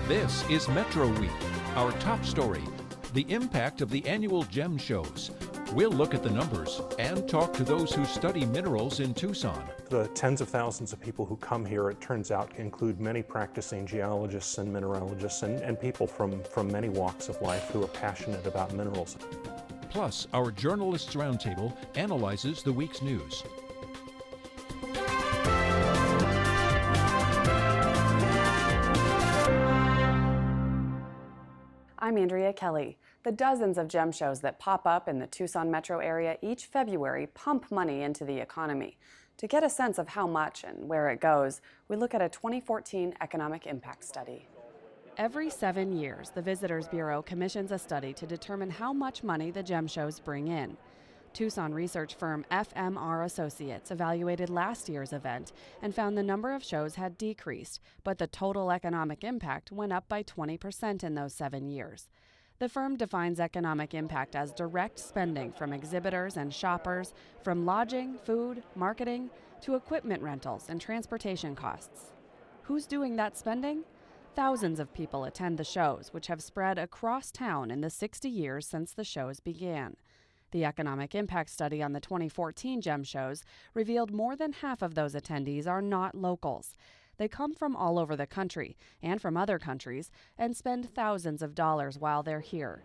This is Metro Week, our top story, the impact of the annual GEM shows. We'll look at the numbers and talk to those who study minerals in Tucson. The tens of thousands of people who come here, it turns out, include many practicing geologists and mineralogists and people from many walks of life who are passionate about minerals. Plus, our Journalists Roundtable analyzes the week's news. I'm Andrea Kelly. The dozens of GEM shows that pop up in the Tucson metro area each February pump money into the economy. To get a sense of how much and where it goes, we look at a 2014 economic impact study. Every 7 years, the Visitors Bureau commissions a study to determine how much money the GEM shows bring in. Tucson research firm FMR Associates evaluated last year's event and found the number of shows had decreased, but the total economic impact went up by 20% in those 7 years. The firm defines economic impact as direct spending from exhibitors and shoppers, from lodging, food, marketing, to equipment rentals and transportation costs. Who's doing that spending? Thousands of people attend the shows, which have spread across town in the 60 years since the shows began. The economic impact study on the 2014 GEM shows revealed more than half of those attendees are not locals. They come from all over the country and from other countries and spend thousands of dollars while they're here.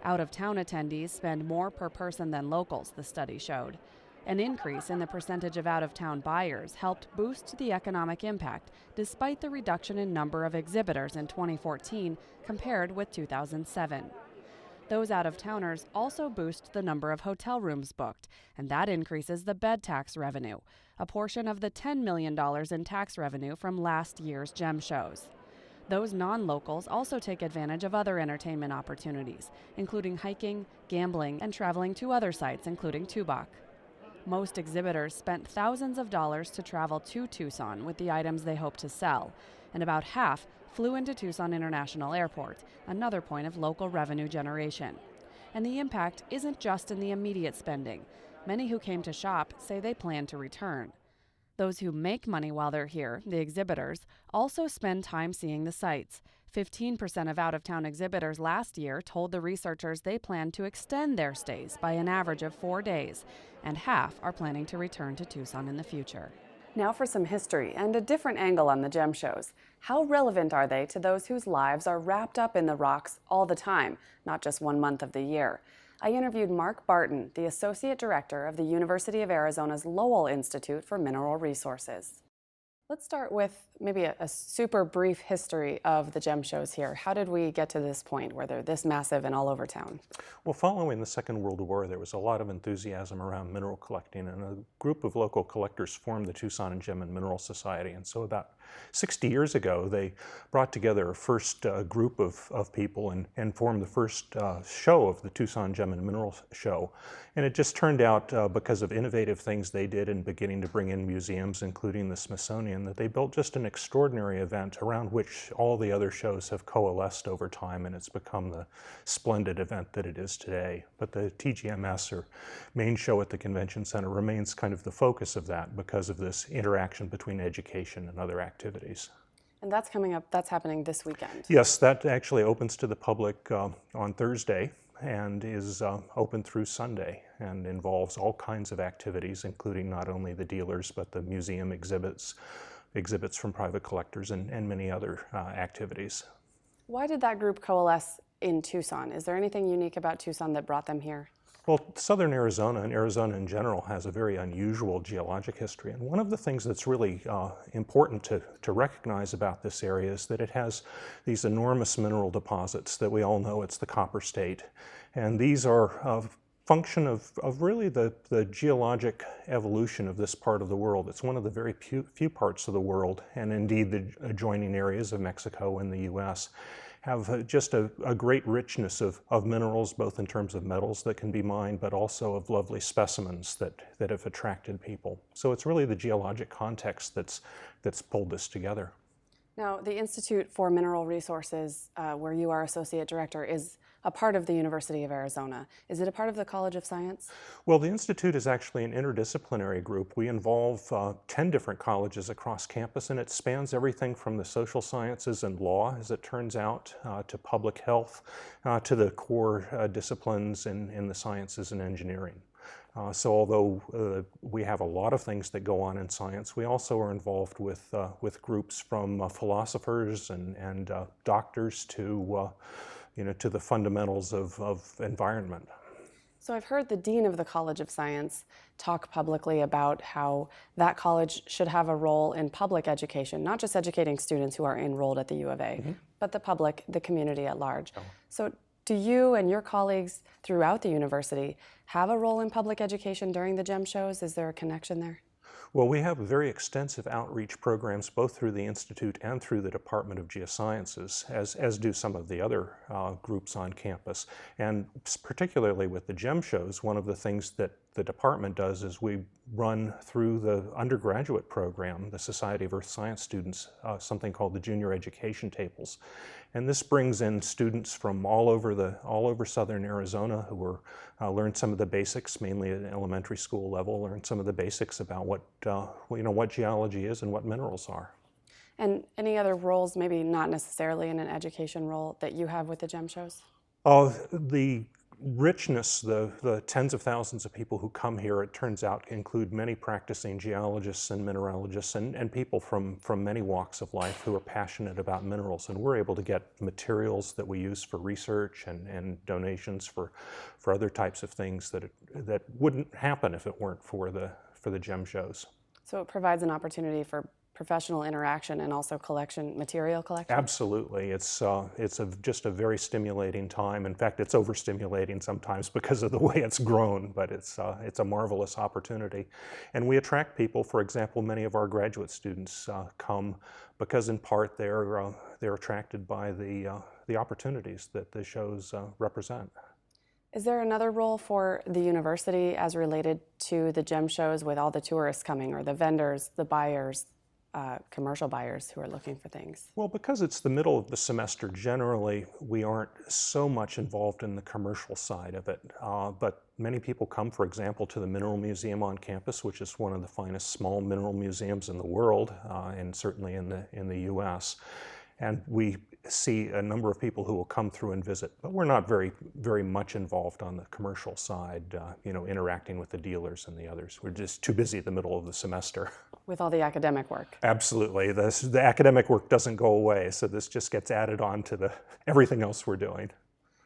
Out-of-town attendees spend more per person than locals, the study showed. An increase in the percentage of out-of-town buyers helped boost the economic impact despite the reduction in number of exhibitors in 2014 compared with 2007. Those out-of-towners also boost the number of hotel rooms booked, and that increases the bed tax revenue, a portion of the $10 million in tax revenue from last year's GEM shows. Those non-locals also take advantage of other entertainment opportunities, including hiking, gambling, and traveling to other sites, including Tubac. Most exhibitors spent thousands of dollars to travel to Tucson with the items they hope to sell, and about half flew into Tucson International Airport, another point of local revenue generation. And the impact isn't just in the immediate spending. Many who came to shop say they plan to return. Those who make money while they're here, the exhibitors, also spend time seeing the sights. 15% of out-of-town exhibitors last year told the researchers they plan to extend their stays by an average of 4 days, and half are planning to return to Tucson in the future. Now for some history and a different angle on the GEM shows. How relevant are they to those whose lives are wrapped up in the rocks all the time, not just 1 month of the year? I interviewed Mark Barton, the Associate Director of the University of Arizona's Lowell Institute for Mineral Resources. Let's start with maybe a super brief history of the GEM shows here. How did we get to this point where they're this massive and all over town? Well, following the Second World War, there was a lot of enthusiasm around mineral collecting, and a group of local collectors formed the Tucson and Gem and Mineral Society. And so about 60 years ago, they brought together a first group of people and formed the first show of the Tucson Gem and Mineral Show. And it just turned out, because of innovative things they did in beginning to bring in museums, including the Smithsonian, that they built just an extraordinary event around which all the other shows have coalesced over time, and it's become the splendid event that it is today. But the TGMS, or main show at the Convention Center, remains kind of the focus of that because of this interaction between education and other activities. And that's coming up, that's happening this weekend. Yes, that actually opens to the public on Thursday and is open through Sunday, and involves all kinds of activities, including not only the dealers but the museum exhibits from private collectors, and many other activities. Why did that group coalesce in Tucson? Is there anything unique about Tucson that brought them here? Well, southern Arizona, and Arizona in general, has a very unusual geologic history. And one of the things that's really important to recognize about this area is that it has these enormous mineral deposits that we all know it's the copper state. And these are a function of really the geologic evolution of this part of the world. It's one of the very few parts of the world, and indeed the adjoining areas of Mexico and the US, have just a great richness of minerals, both in terms of metals that can be mined, but also of lovely specimens that have attracted people. So it's really the geologic context that's pulled this together. Now, the Institute for Mineral Resources, where you are Associate Director, is a part of the University of Arizona. Is it a part of the College of Science? Well, the Institute is actually an interdisciplinary group. We involve 10 different colleges across campus, and it spans everything from the social sciences and law, as it turns out, to public health, to the core disciplines in the sciences and engineering. So although we have a lot of things that go on in science, we also are involved with groups from philosophers and doctors to to the fundamentals of environment. So I've heard the Dean of the College of Science talk publicly about how that college should have a role in public education, not just educating students who are enrolled at the U of A, but the public, the community at large. Oh. So do you and your colleagues throughout the university have a role in public education during the GEM shows? Is there a connection there? Well, we have very extensive outreach programs both through the Institute and through the Department of Geosciences, as do some of the other groups on campus. And particularly with the GEM shows, one of the things that the department does is we run through the undergraduate program, the Society of Earth Science students, something called the Junior Education Tables. And this brings in students from all over southern Arizona who are learn some of the basics, mainly at elementary school level, learn some of the basics about what geology is and what minerals are. And any other roles, maybe not necessarily in an education role, that you have with the GEM shows? The richness, the tens of thousands of people who come here, it turns out, include many practicing geologists and mineralogists and people from many walks of life who are passionate about minerals. And we're able to get materials that we use for research and donations for other types of things that wouldn't happen if it weren't for the GEM shows. So it provides an opportunity for professional interaction and also material collection? Absolutely. It's just a very stimulating time. In fact, it's overstimulating sometimes because of the way it's grown, but it's a marvelous opportunity. And we attract people. For example, many of our graduate students come because in part they're attracted by the opportunities that the shows represent. Is there another role for the university as related to the GEM shows with all the tourists coming, or the vendors, the buyers, commercial buyers who are looking for things? Well, because it's the middle of the semester, generally we aren't so much involved in the commercial side of it. But many people come, for example, to the Mineral Museum on campus, which is one of the finest small mineral museums in the world, and certainly in the U.S. And we see a number of people who will come through and visit, but we're not very much involved on the commercial side, interacting with the dealers and the others. We're just too busy at the middle of the semester. With all the academic work. Absolutely. The academic work doesn't go away, so this just gets added on to everything else we're doing.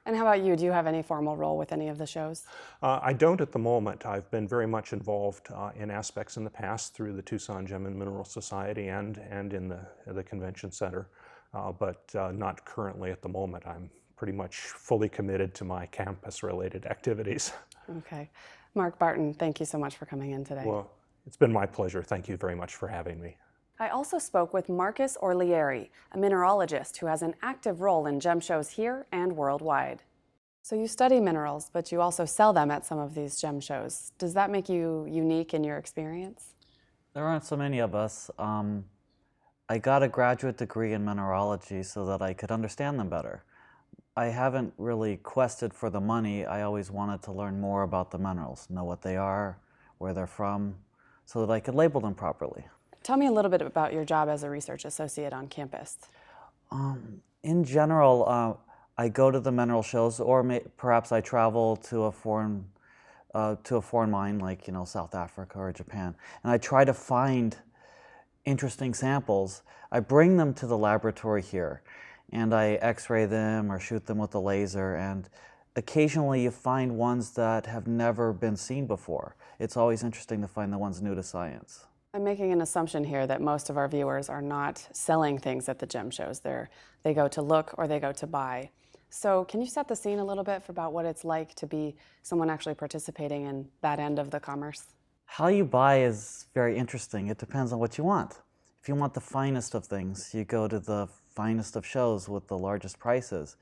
And how about you? Do you have any formal role with any of the shows? I don't at the moment. I've been very much involved in aspects in the past through the Tucson Gem and Mineral Society and in the Convention Center, but not currently at the moment. I'm pretty much fully committed to my campus-related activities. Okay. Mark Barton, thank you so much for coming in today. Well, it's been my pleasure. Thank you very much for having me. I also spoke with Marcus Orlieri, a mineralogist who has an active role in GEM shows here and worldwide. So you study minerals, but you also sell them at some of these GEM shows. Does that make you unique in your experience? There aren't so many of us. I got a graduate degree in mineralogy so that I could understand them better. I haven't really quested for the money. I always wanted to learn more about the minerals, know what they are, where they're from, so that I could label them properly. Tell me a little bit about your job as a research associate on campus. In general, I go to the mineral shows, or perhaps I travel to a foreign mine, like South Africa or Japan, and I try to find interesting samples. I bring them to the laboratory here, and I X-ray them or shoot them with a laser, and occasionally you find ones that have never been seen before. It's always interesting to find the ones new to science. I'm making an assumption here that most of our viewers are not selling things at the GEM shows. They go to look or they go to buy. So can you set the scene a little bit about what it's like to be someone actually participating in that end of the commerce? How you buy is very interesting. It depends on what you want. If you want the finest of things, you go to the finest of shows with the largest prices.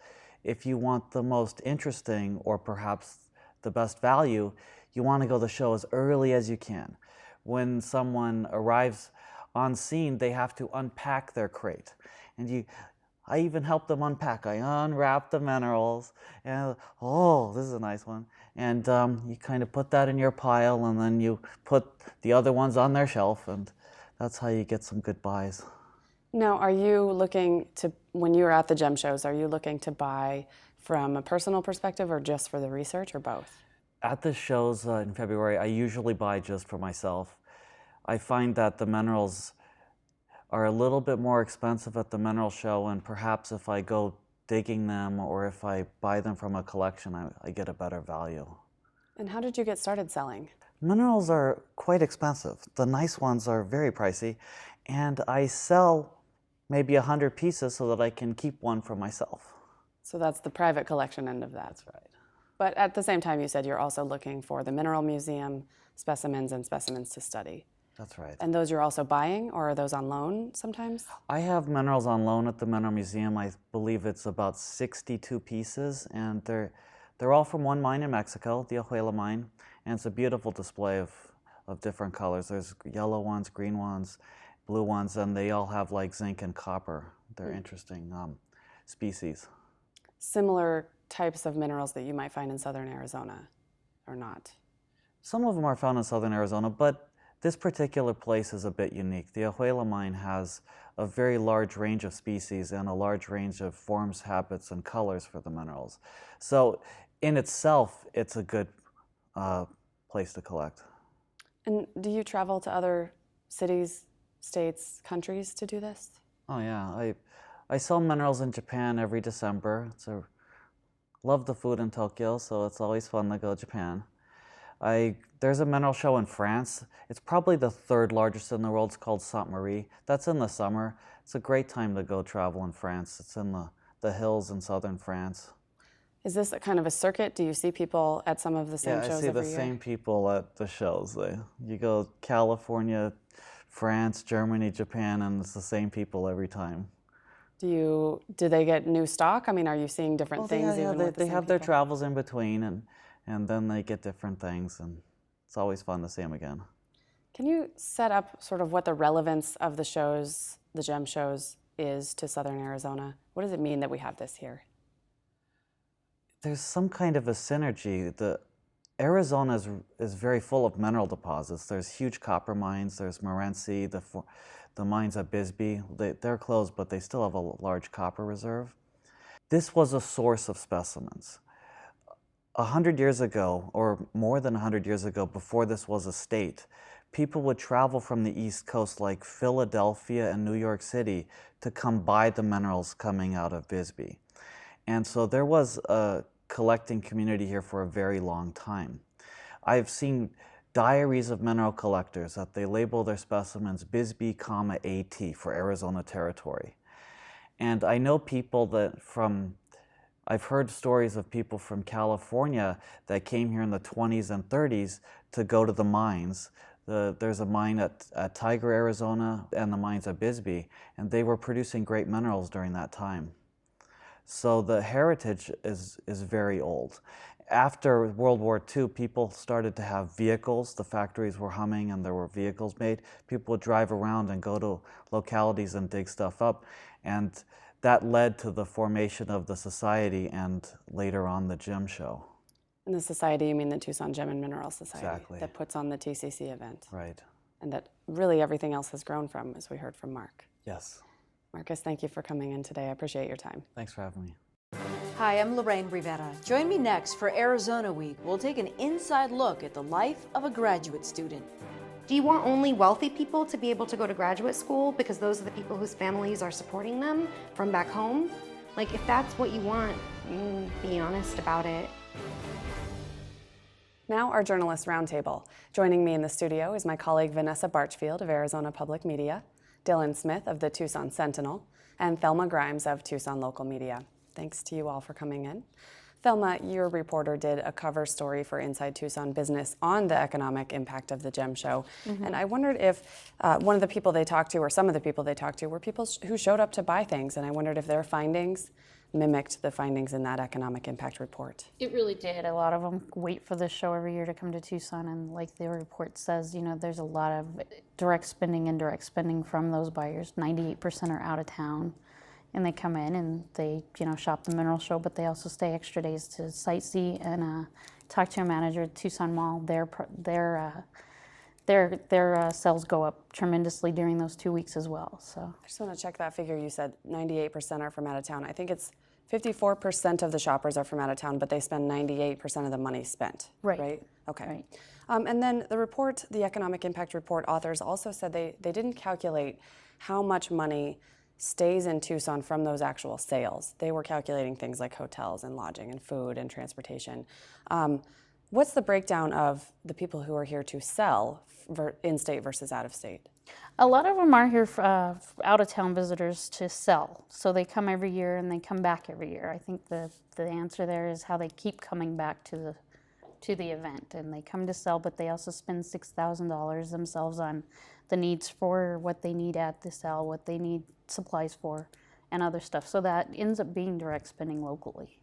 If you want the most interesting or perhaps the best value, you want to go to the show as early as you can. When someone arrives on scene, they have to unpack their crate. And I even help them unpack. I unwrap the minerals, and oh, this is a nice one. And you kind of put that in your pile, and then you put the other ones on their shelf, and that's how you get some good buys. Now, are you looking to, when you're at the gem shows, are you looking to buy from a personal perspective or just for the research, or both? At the shows in February, I usually buy just for myself. I find that the minerals are a little bit more expensive at the mineral show, and perhaps if I go digging them or if I buy them from a collection, I get a better value. And how did you get started selling? Minerals are quite expensive. The nice ones are very pricey, and I sell maybe 100 pieces so that I can keep one for myself. So that's the private collection end of that. That's right. But at the same time, you said you're also looking for the mineral museum specimens and specimens to study. That's right. And those you're also buying, or are those on loan sometimes? I have minerals on loan at the Mineral Museum. I believe it's about 62 pieces, and they're all from one mine in Mexico, the Ajuela mine, and it's a beautiful display of different colors. There's yellow ones, green ones, blue ones, and they all have like zinc and copper. They're interesting species. Similar types of minerals that you might find in southern Arizona, or not? Some of them are found in southern Arizona, but this particular place is a bit unique. The Ajuela mine has a very large range of species and a large range of forms, habits, and colors for the minerals. So in itself, it's a good place to collect. And do you travel to other cities, states, countries to do this? Oh yeah, I sell minerals in Japan every December. Love the food in Tokyo, so it's always fun to go to Japan. There's a mineral show in France. It's probably the third largest in the world. It's called Sainte-Marie. That's in the summer. It's a great time to go travel in France. It's in the hills in southern France. Is this a kind of a circuit? Do you see people at some of the same shows every year? Yeah, I see the same people at the shows. You go California, France, Germany, Japan, and it's the same people every time. Do they get new stock? I mean, are you seeing different things even with the they same have their people? travels in between, and then they get different things, and it's always fun to see them again. Can you set up sort of what the relevance of the shows, the gem shows, is to southern Arizona? What does it mean that we have this here? There's some kind of a synergy. Arizona is very full of mineral deposits. There's huge copper mines. There's Morenci, the mines at Bisbee. They're closed, but they still have a large copper reserve. This was a source of specimens. 100 years ago, or more than 100 years ago, before this was a state, people would travel from the East Coast, like Philadelphia and New York City, to come buy the minerals coming out of Bisbee. And so there was a collecting community here for a very long time. I've seen diaries of mineral collectors that they label their specimens Bisbee, AT for Arizona Territory. And I know people I've heard stories of people from California that came here in the 20s and 30s to go to the mines. There's a mine at Tiger, Arizona, and the mines at Bisbee, and they were producing great minerals during that time. So the heritage is very old. After World War II, people started to have vehicles. The factories were humming and there were vehicles made. People would drive around and go to localities and dig stuff up. And that led to the formation of the society and later on the gem show. In the society, you mean the Tucson Gem and Mineral Society? Exactly. That puts on the TCC event. Right. And that really everything else has grown from, as we heard from Mark. Yes. Marcus, thank you for coming in today. I appreciate your time. Thanks for having me. Hi, I'm Lorraine Rivera. Join me next for Arizona Week. We'll take an inside look at the life of a graduate student. Do you want only wealthy people to be able to go to graduate school because those are the people whose families are supporting them from back home? Like, if that's what you want, be honest about it. Now, our Journalist Roundtable. Joining me in the studio is my colleague Vanessa Barchfield of Arizona Public Media, Dylan Smith of the Tucson Sentinel, and Thelma Grimes of Tucson Local Media. Thanks to you all for coming in. Thelma, your reporter did a cover story for Inside Tucson Business on the economic impact of the Gem Show. And I wondered if one of the people they talked to, or some of the people they talked to, were people who showed up to buy things. And I wondered if their findings mimicked the findings in that economic impact report. It really did. A lot of them wait for this show every year to come to Tucson, and like the report says, you know, there's a lot of direct spending, indirect spending from those buyers. 98% are out of town. and they come in and they, shop the mineral show, but they also stay extra days to sightsee and talk to a manager at Tucson Mall. Their sales go up tremendously during those 2 weeks as well. So I just want to check that figure. You said 98% are from out of town. I think it's 54% of the shoppers are from out of town, but they spend 98% of the money spent. Right. Okay. Right. And then the report, the economic impact report authors also said they didn't calculate how much money stays in Tucson from those actual sales. They were calculating things like hotels and lodging and food and transportation. What's the breakdown of the people who are here to sell in-state versus out-of-state? A lot of them are here for out-of-town visitors to sell. So they come every year and they come back every year. I think the answer there is how they keep coming back to the event. And they come to sell, but they also spend $6,000 themselves on the needs for what they need at the sale, what they need supplies for, and other stuff. So that ends up being direct spending locally.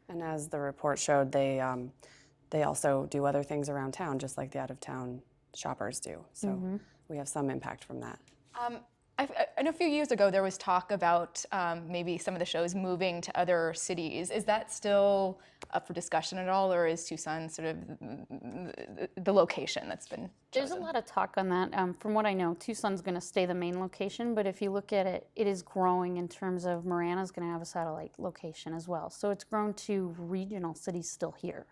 And as the report showed, they also do other things around town, just like the out-of-town shoppers do. So we have some impact from that. I know a few years ago there was talk about maybe some of the shows moving to other cities. Is that still up for discussion at all, or is Tucson sort of the location that's been chosen? There's a lot of talk on that. From what I know, Tucson's going to stay the main location, but if you look at it, it is growing in terms of Marana's going to have a satellite location as well. So it's grown to regional cities still here.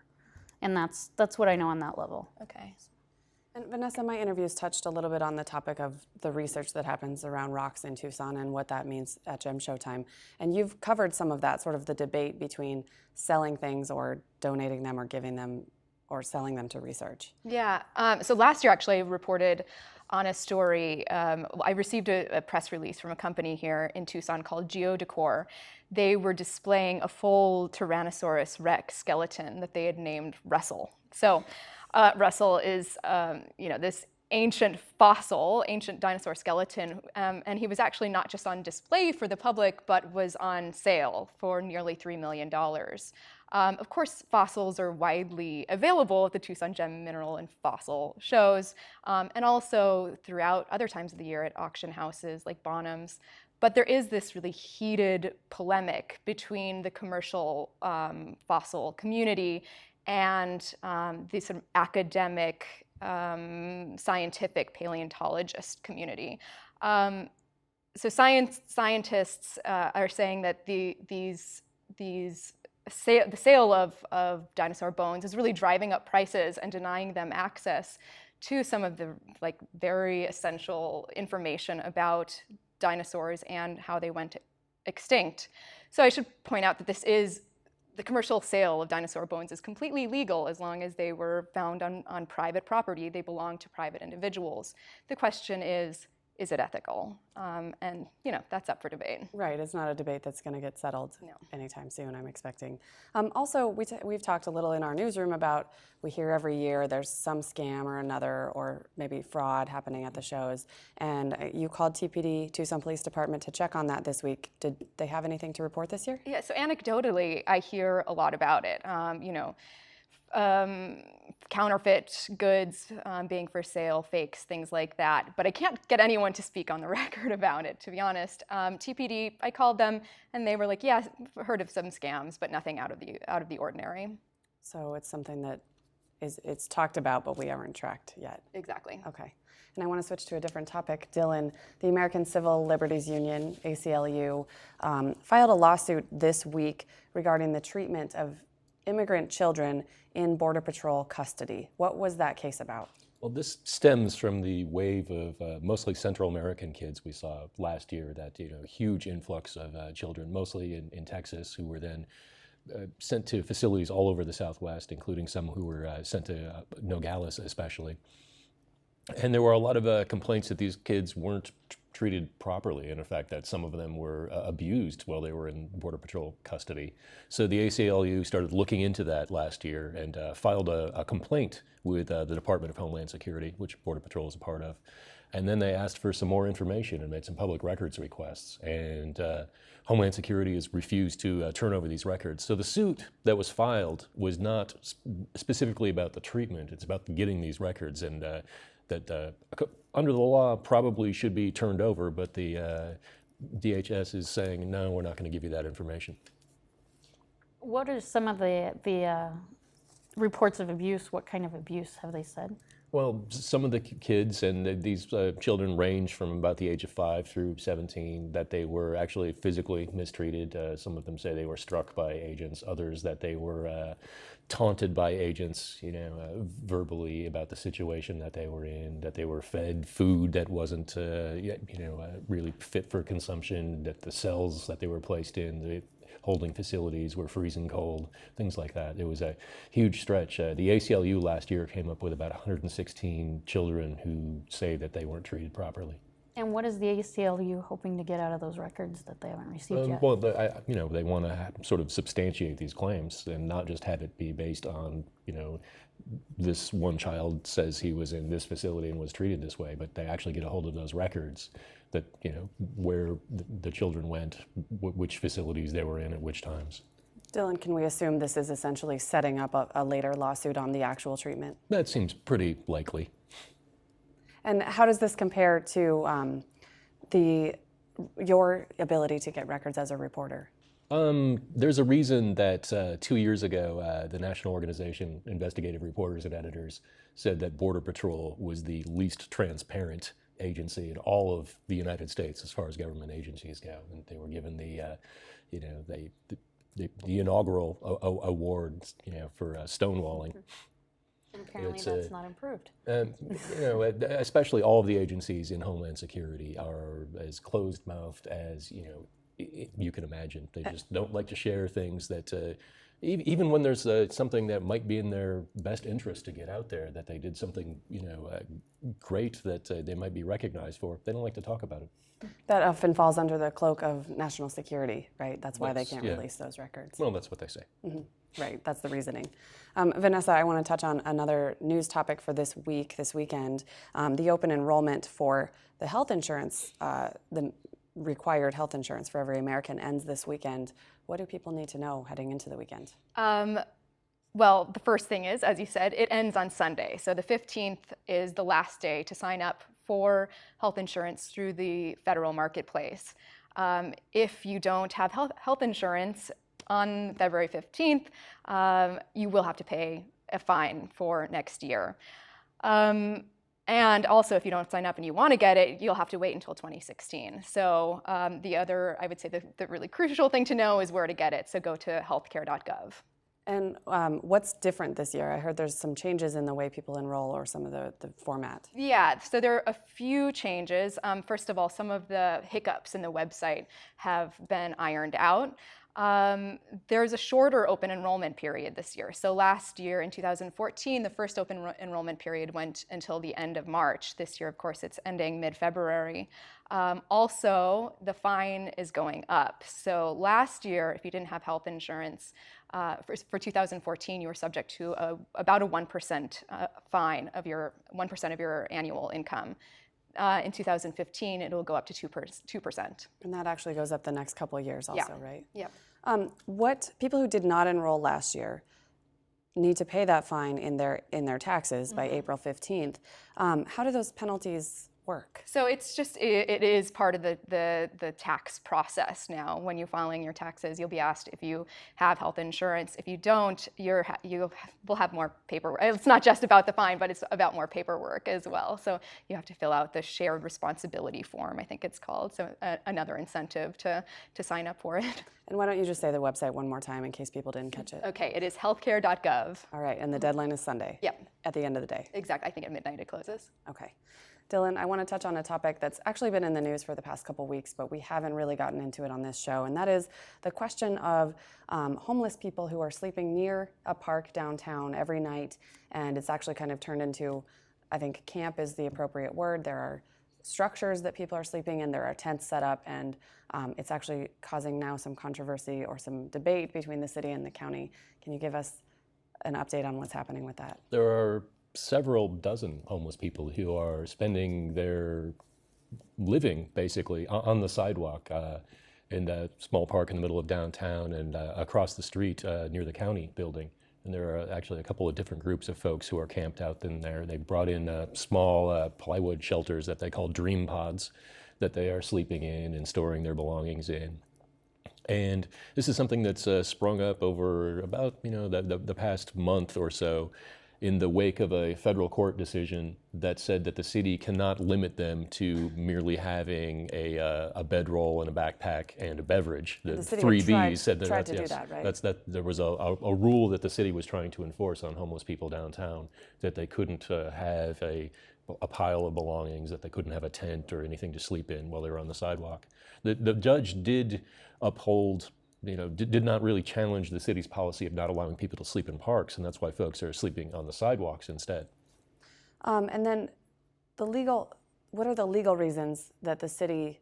And that's what I know on that level. Okay. And Vanessa, my interviews touched a little bit on the topic of the research that happens around rocks in Tucson and what that means at Gem Showtime. And you've covered some of that, sort of the debate between selling things or donating them or giving them or selling them to research. Yeah. So last year, actually, I reported on a story. I received a press release from a company here in Tucson called GeoDecor. They were displaying a full Tyrannosaurus Rex skeleton that they had named Russell. So Russell is, this ancient dinosaur skeleton, and he was actually not just on display for the public, but was on sale for nearly $3 million. Of course, fossils are widely available at the Tucson Gem, Mineral, and Fossil shows, and also throughout other times of the year at auction houses like Bonham's. But there is this really heated polemic between the commercial fossil community and the sort of academic, scientific paleontologist community. So scientists are saying that the sale of dinosaur bones is really driving up prices and denying them access to some of the very essential information about dinosaurs and how they went extinct. So I should point out that the commercial sale of dinosaur bones is completely legal as long as they were found on private property. They belong to private individuals. The question is it ethical? And that's up for debate. Right, it's not a debate that's going to get settled anytime soon, I'm expecting. Also, we've talked a little in our newsroom about, we hear every year there's some scam or another, or maybe fraud happening at the shows. And you called TPD, Tucson Police Department, to check on that this week. Did they have anything to report this year? Yeah, so anecdotally, I hear a lot about it. Counterfeit goods being for sale, fakes, things like that. But I can't get anyone to speak on the record about it, to be honest. TPD, I called them, and they were like, "Yeah, heard of some scams, but nothing out of the ordinary." So it's something that it's talked about, but we haven't tracked yet. Exactly. Okay. And I want to switch to a different topic. Dylan, the American Civil Liberties Union, ACLU, filed a lawsuit this week regarding the treatment of immigrant children in Border Patrol custody. What was that case about? Well, this stems from the wave of mostly Central American kids we saw last year, that huge influx of children, mostly in Texas, who were then sent to facilities all over the Southwest, including some who were sent to Nogales especially. And there were a lot of complaints that these kids weren't treated properly, and in fact that some of them were abused while they were in Border Patrol custody. So the ACLU started looking into that last year and filed a complaint with the Department of Homeland Security, which Border Patrol is a part of. And then they asked for some more information and made some public records requests. And Homeland Security has refused to turn over these records. So the suit that was filed was not specifically about the treatment, it's about getting these records, and that under the law probably should be turned over, but the DHS is saying, no, we're not going to give you that information. What are some of the reports of abuse? What kind of abuse have they said? Well, some of the kids, and these children range from about the age of 5 through 17, that they were actually physically mistreated. Some of them say they were struck by agents, others that they were taunted by agents, verbally about the situation that they were in, that they were fed food that wasn't, really fit for consumption, that the cells that they were placed in, the holding facilities were freezing cold, things like that. It was a huge stretch. The ACLU last year came up with about 116 children who say that they weren't treated properly. And what is the ACLU hoping to get out of those records that they haven't received yet? Well, they want to sort of substantiate these claims and not just have it be based on, this one child says he was in this facility and was treated this way, but they actually get a hold of those records that, where the children went, which facilities they were in at which times. Dylan, can we assume this is essentially setting up a later lawsuit on the actual treatment? That seems pretty likely. And how does this compare to your ability to get records as a reporter? There's a reason that 2 years ago, the National Organization Investigative Reporters and Editors said that Border Patrol was the least transparent agency in all of the United States as far as government agencies go. And they were given the inaugural awards, for stonewalling. And apparently that's not improved. Especially all of the agencies in Homeland Security are as closed-mouthed as, you can imagine. They just don't like to share things that, even when there's something that might be in their best interest to get out there, that they did something, great that they might be recognized for, they don't like to talk about it. That often falls under the cloak of national security, right? That's why they can't release those records. Well, that's what they say. Mm-hmm. Right, that's the reasoning. Vanessa, I want to touch on another news topic for this weekend. The open enrollment for the health insurance, the required health insurance for every American ends this weekend. What do people need to know heading into the weekend? Well, the first thing is, as you said, it ends on Sunday. So the 15th is the last day to sign up for health insurance through the federal marketplace. If you don't have health insurance on February 15th, you will have to pay a fine for next year. And also, if you don't sign up and you want to get it, you'll have to wait until 2016. So the other, I would say the really crucial thing to know is where to get it. So go to healthcare.gov. And what's different this year? I heard there's some changes in the way people enroll or some of the format. Yeah, so there are a few changes. First of all, some of the hiccups in the website have been ironed out. There's a shorter open enrollment period this year. So last year in 2014, the first open enrollment period went until the end of March. This year, of course, it's ending mid-February. Also, the fine is going up. So last year, if you didn't have health insurance, for 2014, you were subject to about a 1% fine of your 1% of your annual income. In 2015, it will go up to 2%. And that actually goes up the next couple of years also, right? Yep. What people who did not enroll last year need to pay that fine in their taxes by April 15th. How do those penalties work? So it's just, it is part of the tax process now. When you're filing your taxes, you'll be asked if you have health insurance. If you don't, you will have more paperwork. It's not just about the fine, but it's about more paperwork as well. So you have to fill out the shared responsibility form, I think it's called. So another incentive to sign up for it. And why don't you just say the website one more time in case people didn't catch it? Okay, it is healthcare.gov. All right, and the deadline is Sunday? Yep. At the end of the day? Exactly, I think at midnight it closes. Okay. Dylan, I want to touch on a topic that's actually been in the news for the past couple weeks, but we haven't really gotten into it on this show, and that is the question of homeless people who are sleeping near a park downtown every night, and it's actually kind of turned into, I think camp is the appropriate word. There are structures that people are sleeping in, there are tents set up, and it's actually causing now some controversy or some debate between the city and the county. Can you give us an update on what's happening with that? There are several dozen homeless people who are spending their living basically on the sidewalk in a small park in the middle of downtown and across the street near the county building. And there are actually a couple of different groups of folks who are camped out in there. They brought in small plywood shelters that they call dream pods that they are sleeping in and storing their belongings in. And this is something that's sprung up over about the past month or so in the wake of a federal court decision that said that the city cannot limit them to merely having a bedroll and a backpack and a beverage. The city three tried- Bs said that tried that's, to do that, right? there was a rule that the city was trying to enforce on homeless people downtown, that they couldn't have a pile of belongings, that they couldn't have a tent or anything to sleep in while they were on the sidewalk. The judge did uphold, did not really challenge the city's policy of not allowing people to sleep in parks, and that's why folks are sleeping on the sidewalks instead. And then what are the legal reasons that the city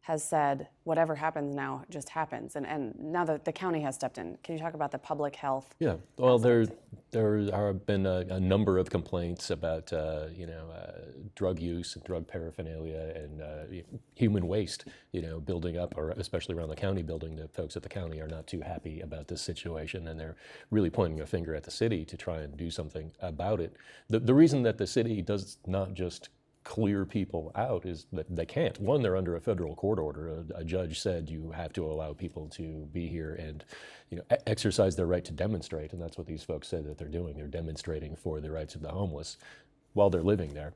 has said whatever happens now just happens, and now that the county has stepped in? Can you talk about the public health? Yeah, well, there have been a number of complaints about drug use and drug paraphernalia and human waste, building up, or especially around the county building. The folks at the county are not too happy about this situation, and they're really pointing a finger at the city to try and do something about it. The reason that the city does not just clear people out is that they can't. One, they're under a federal court order. A judge said you have to allow people to be here and exercise their right to demonstrate, and that's what these folks said that they're doing. They're demonstrating for the rights of the homeless while they're living there.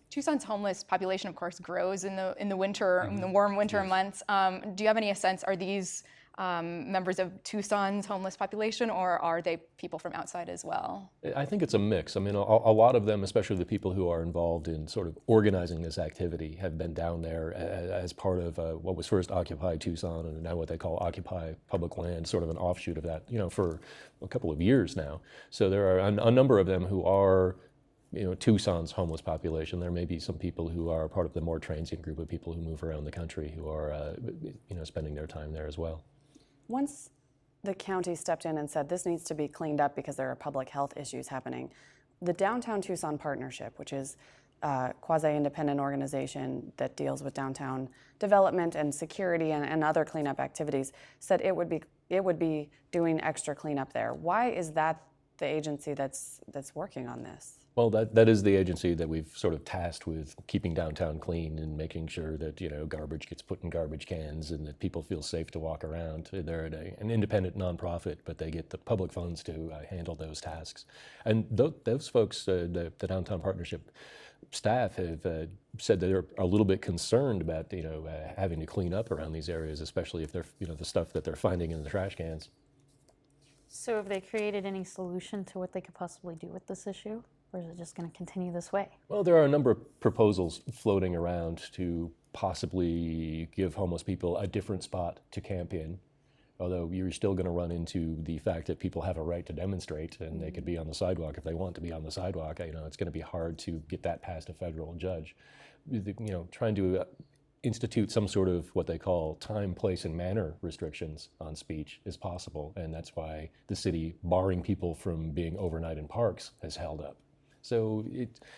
Tucson's homeless population, of course, grows in the winter, in the warm winter months. Do you have any sense, are these members of Tucson's homeless population, or are they people from outside as well? I think it's a mix. I mean, a lot of them, especially the people who are involved in sort of organizing this activity, have been down there as part of what was first Occupy Tucson and now what they call Occupy Public Land, sort of an offshoot of that, for a couple of years now. So there are a number of them who are Tucson's homeless population. There may be some people who are part of the more transient group of people who move around the country who are spending their time there as well. Once the county stepped in and said this needs to be cleaned up because there are public health issues happening, the Downtown Tucson Partnership, which is a quasi-independent organization that deals with downtown development and security and other cleanup activities, said it would be doing extra cleanup there. Why is that the agency that's working on this? Well, that is the agency that we've sort of tasked with keeping downtown clean and making sure that garbage gets put in garbage cans and that people feel safe to walk around. They're an independent nonprofit, but they get the public funds to handle those tasks. And those folks, the Downtown Partnership staff, have said that they're a little bit concerned about having to clean up around these areas, especially if they're the stuff that they're finding in the trash cans. So have they created any solution to what they could possibly do with this issue? Or is it just going to continue this way? Well, there are a number of proposals floating around to possibly give homeless people a different spot to camp in, although you're still going to run into the fact that people have a right to demonstrate and they could be on the sidewalk if they want to be on the sidewalk. It's going to be hard to get that past a federal judge. Trying to institute some sort of what they call time, place, and manner restrictions on speech is possible, and that's why the city barring people from being overnight in parks has held up. So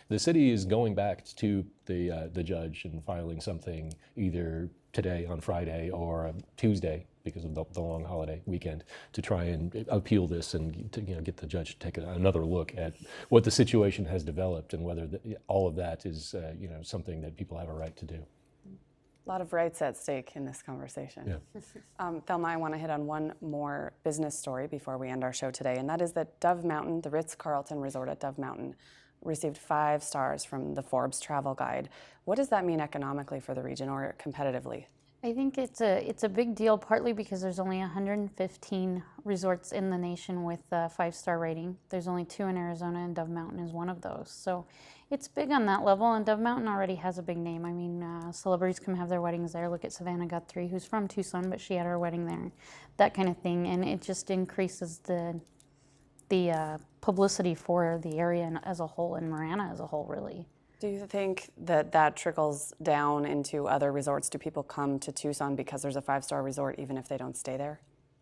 the city is going back to the judge and filing something either today on Friday or Tuesday because of the long holiday weekend to try and appeal this and to get the judge to take another look at what the situation has developed and whether all of that is something that people have a right to do. A lot of rights at stake in this conversation. Yeah. Thelma, I want to hit on one more business story before we end our show today, and that is that Dove Mountain, the Ritz-Carlton Resort at Dove Mountain, received 5 stars from the Forbes Travel Guide. What does that mean economically for the region or competitively? I think it's a big deal, partly because there's only 115 resorts in the nation with a 5-star rating. There's only 2 in Arizona, and Dove Mountain is one of those. So it's big on that level, and Dove Mountain already has a big name. I mean, celebrities come have their weddings there. Look at Savannah Guthrie, who's from Tucson, but she had her wedding there, that kind of thing. And it just increases the publicity for the area as a whole, and Marana as a whole, really. Do you think that trickles down into other resorts? Do people come to Tucson because there's a 5-star resort even if they don't stay there?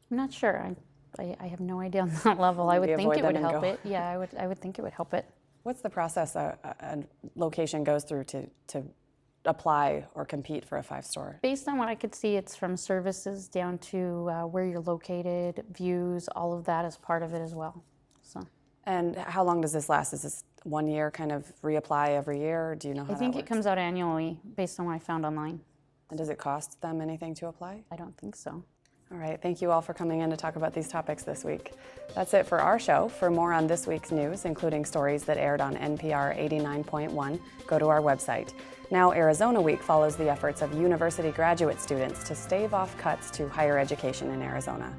I'm not sure. I have no idea on that level. I would think it would help it. Yeah, I would think it would help it. What's the process a location goes through to apply or compete for a 5-star? Based on what I could see, it's from services down to where you're located, views, all of that is part of it as well. So. And how long does this last? Is this 1 year, kind of reapply every year? Do you know how I think that it works? comes out annually based on what I found online. And does it cost them anything to apply? I don't think so. All right, thank you all for coming in to talk about these topics this week. That's it for our show. For more on this week's news, including stories that aired on NPR 89.1, go to our website. Now Arizona Week follows the efforts of university graduate students to stave off cuts to higher education in Arizona.